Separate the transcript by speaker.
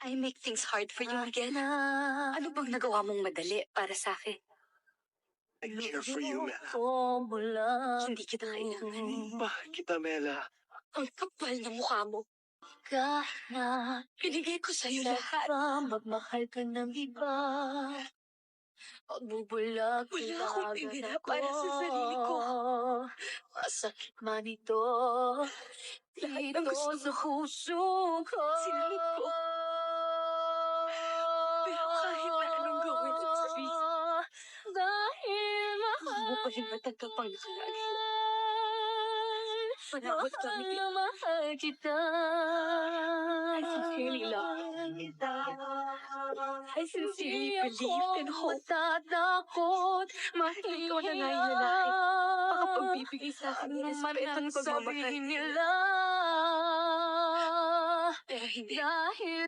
Speaker 1: I make things hard for you again. Ano bang nagawa mong madali para sa akin?
Speaker 2: I care for you, Mela.
Speaker 1: Hindi kita kailangan.
Speaker 2: Mahal kita, Mela.
Speaker 1: Ang kapal ng mukha mo. Binigay ko sa'yo lahat.
Speaker 3: Magmahal ka ng iba. Pagbubulag
Speaker 1: Wala akong tinira para sa sarili ko.
Speaker 3: Masakit man ito.
Speaker 1: Lahat ng gusto
Speaker 3: Dito sa puso ko.
Speaker 1: sinunod ko. Pero kahit na anong gawin at sabihin,
Speaker 3: Dahil
Speaker 1: gusto mo pa rin matagkapang-laki. Panabot kami din.
Speaker 3: mahal kita.
Speaker 1: I sincerely love you. I sincerely believe and hope.
Speaker 3: Matatakot.
Speaker 1: Ikaw na nga yung lalaki. Makapagbibigay sa akin ng respeto at pagmamahal.
Speaker 3: nila.
Speaker 1: Pero hindi.
Speaker 3: Dahil